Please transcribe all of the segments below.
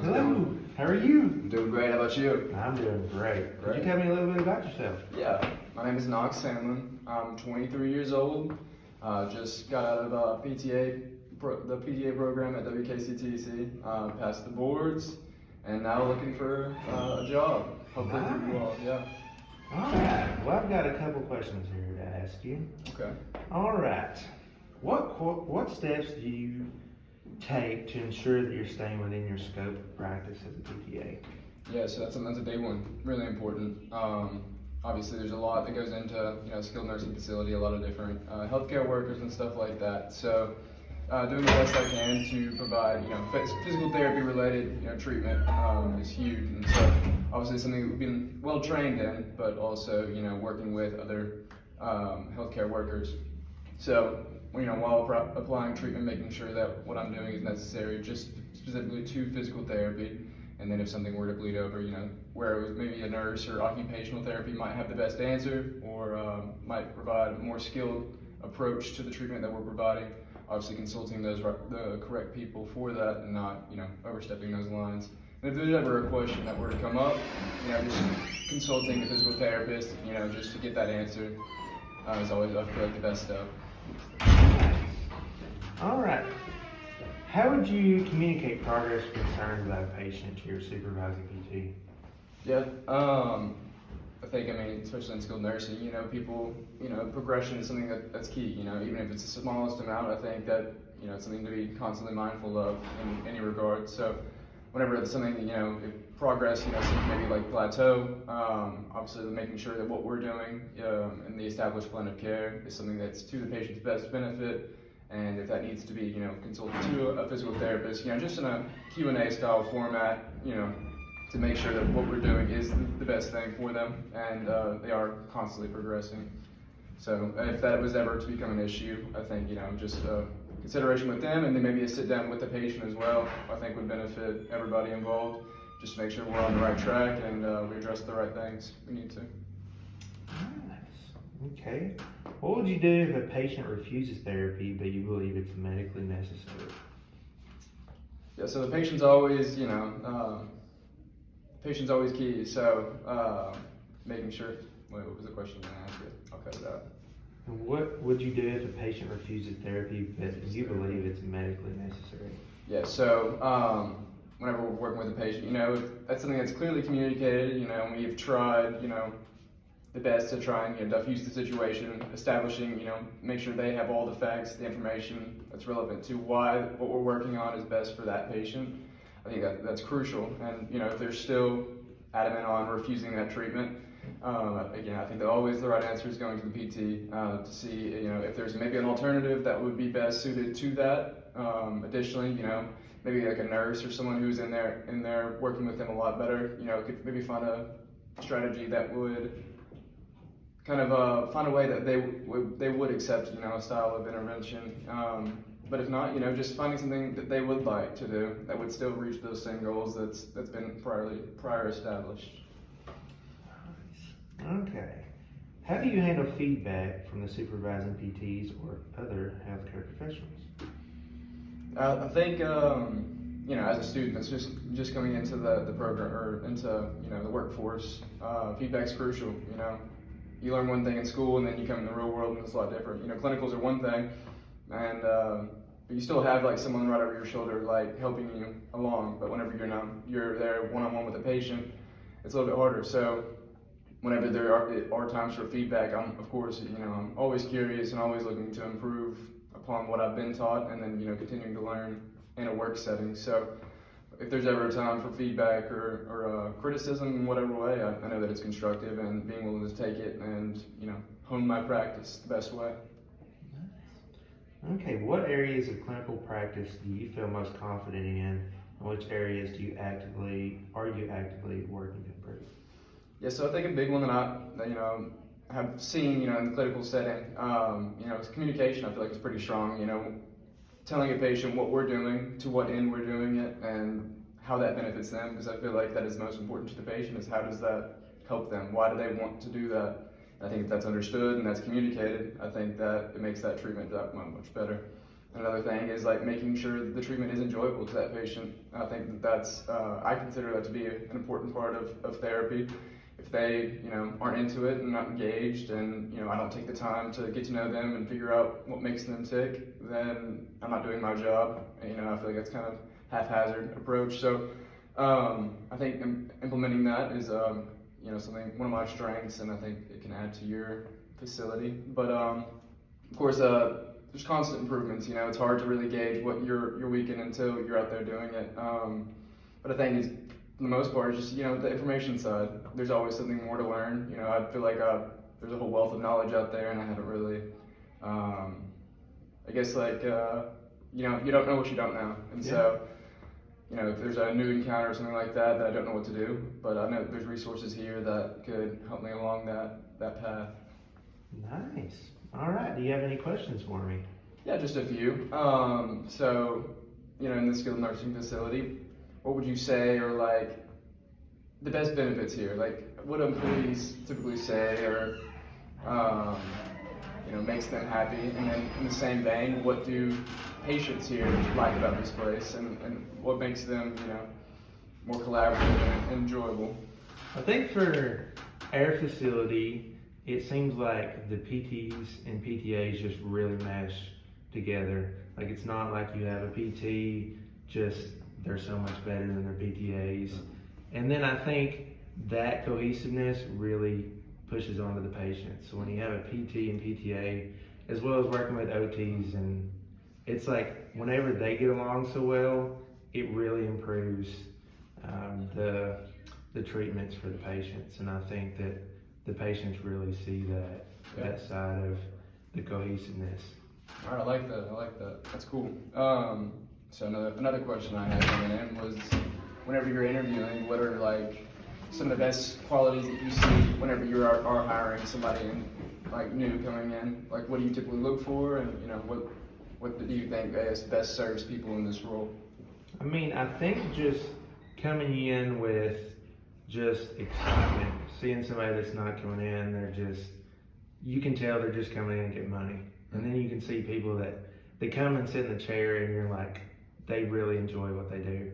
How's it Hello, going? how are you? I'm doing great. How about you? I'm doing great. Could you Great. tell me a little bit about yourself? Yeah, my name is Knox Hanlon. I'm 23 years old. Just got out of the PTA program at WKCTC. Passed the boards, and now looking for a job. Hopefully through you all. Yeah. All right. Well, I've got a couple questions here to ask you. Okay. All right. What steps do you take to ensure that you're staying within your scope of practice as a PTA? Yeah, so that's a big one. Really important. Obviously, there's a lot that goes into skilled nursing facility, a lot of different healthcare workers and stuff like that. So, doing the best I can to provide physical therapy related treatment is huge, and so obviously something we've been well trained in, but also working with other healthcare workers. So while applying treatment, making sure that what I'm doing is necessary, just specifically to physical therapy. And then if something were to bleed over, where it was maybe a nurse or occupational therapy might have the best answer, or might provide a more skilled approach to the treatment that we're providing. Obviously consulting the correct people for that and not, overstepping those lines. And if there's ever a question that were to come up, just consulting a physical therapist, just to get that answer is always, I feel like, the best step. All right. How would you communicate progress or concerns about a patient to your supervising PT? Yeah, I think, especially in skilled nursing, people, progression is something that's key, even if it's the smallest amount, I think that, it's something to be constantly mindful of in any regard. So whenever it's something, if progress, seems maybe like plateau, obviously making sure that what we're doing in the established plan of care is something that's to the patient's best benefit. And if that needs to be, consulted to a physical therapist, just in a Q&A style format, to make sure that what we're doing is the best thing for them, and they are constantly progressing. So if that was ever to become an issue, I think, just consideration with them, and then maybe a sit down with the patient as well, I think would benefit everybody involved, just to make sure we're on the right track and we address the right things we need to. Okay. What would you do if a patient refuses therapy, but you believe it's medically necessary? Yeah, so the patient's always, patient's always key. So making sure, what was the question I asked you? I'll cut it out. What would you do if a patient refuses therapy, but you believe it's medically necessary? Yeah, so whenever we're working with a patient, if that's something that's clearly communicated, and we've tried, the best to try and diffuse the situation, establishing, make sure they have all the facts, the information that's relevant to why what we're working on is best for that patient. I think that's crucial. And if they're still adamant on refusing that treatment, again, I think that always the right answer is going to the PT to see if there's maybe an alternative that would be best suited to that. Additionally, maybe like a nurse or someone who's in there working with them a lot better, could maybe find a strategy that would kind of find a way that they would accept, a style of intervention. But if not, just finding something that they would like to do that would still reach those same goals that's been prior established. Okay. How do you handle feedback from the supervising PTs or other healthcare professionals? I think, as a student that's just coming into the program or into the workforce, feedback's crucial. You learn one thing in school and then you come in the real world and it's a lot different. Clinicals are one thing, and but you still have like someone right over your shoulder like helping you along. But whenever you're there one-on-one with a patient, it's a little bit harder. So whenever there are times for feedback, I'm always curious and always looking to improve upon what I've been taught, and then continuing to learn in a work setting. So if there's ever a time for feedback or criticism in whatever way, I know that it's constructive, and being willing to take it and hone my practice the best way. Okay, what areas of clinical practice do you feel most confident in, and which areas are you actively working to improve? Yeah, so I think a big one that I have seen in the clinical setting, is communication. I feel like it's pretty strong. Telling a patient what we're doing, to what end we're doing it, and how that benefits them, because I feel like that is most important to the patient, is how does that help them? Why do they want to do that? And I think if that's understood and that's communicated, I think that it makes that treatment that much better. Another thing is like making sure that the treatment is enjoyable to that patient. I think that's I consider that to be an important part of therapy. If they, aren't into it and not engaged, and I don't take the time to get to know them and figure out what makes them tick, then I'm not doing my job. And, I feel like that's kind of haphazard approach. So I think implementing that is something, one of my strengths, and I think it can add to your facility. But of course, there's constant improvements. It's hard to really gauge what you're weak in until you're out there doing it. But I think is for the most part, it's just the information side. There's always something more to learn. I feel like there's a whole wealth of knowledge out there, and I haven't really, I guess you don't know what you don't know, and so if there's a new encounter or something like that I don't know what to do, but I know there's resources here that could help me along that path. Nice. All right. Do you have any questions for me? Yeah, just a few. So, in the skilled nursing facility, what would you say are like the best benefits here? Like, what employees typically say or, makes them happy? And then in the same vein, what do patients here like about this place, and what makes them, more collaborative and enjoyable? I think for our facility, it seems like the PTs and PTAs just really mesh together. Like, it's not like you have a PT, just they're so much better than their PTAs. And then I think that cohesiveness really pushes onto the patient. So when you have a PT and PTA, as well as working with OTs, and it's like whenever they get along so well, it really improves the treatments for the patients. And I think that the patients really see that side of the cohesiveness. All right, I like that. That's cool. So another question I had coming in was, whenever you're interviewing, what are like some of the best qualities that you see whenever you are hiring somebody new coming in? Like, what do you typically look for, and what do you think best serves people in this role? I mean, I think just coming in with just excitement, seeing somebody that's not coming in, you can tell they're just coming in and get money. And then you can see people that they come and sit in the chair and you're like, they really enjoy what they do.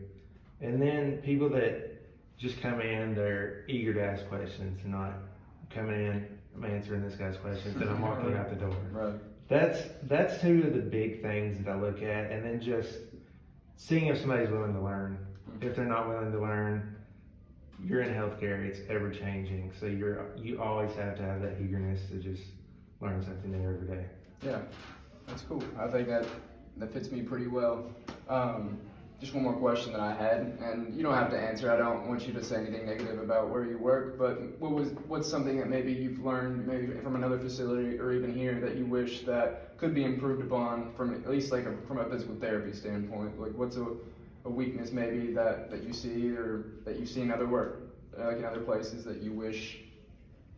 And then people that just come in, they're eager to ask questions and not coming in, I'm answering this guy's questions and I'm walking out the door. Right. That's two of the big things that I look at. And then just seeing if somebody's willing to learn. If they're not willing to learn, you're in healthcare, it's ever changing. So you always have to have that eagerness to just learn something new every day. Yeah, that's cool. I think that fits me pretty well. Just one more question that I had, and you don't have to answer. I don't want you to say anything negative about where you work, but what's something that maybe you've learned, maybe from another facility or even here, that you wish that could be improved upon from at least from a physical therapy standpoint? Like, what's a weakness maybe that you see, or that you see in other work, like in other places, that you wish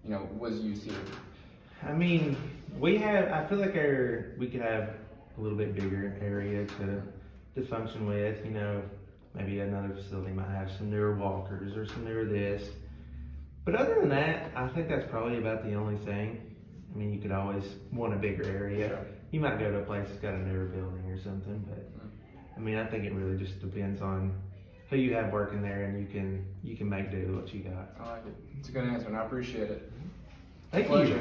was used here? I mean, I feel like we could have a little bit bigger area to function with. Maybe another facility might have some newer walkers or some newer this. But other than that, I think that's probably about the only thing. I mean, you could always want a bigger area. Sure. You might go to a place that's got a newer building or something, but I mean, I think it really just depends on who you have working there, and you can make do with what you got. I like it. It's a good answer, and I appreciate it. Thank you.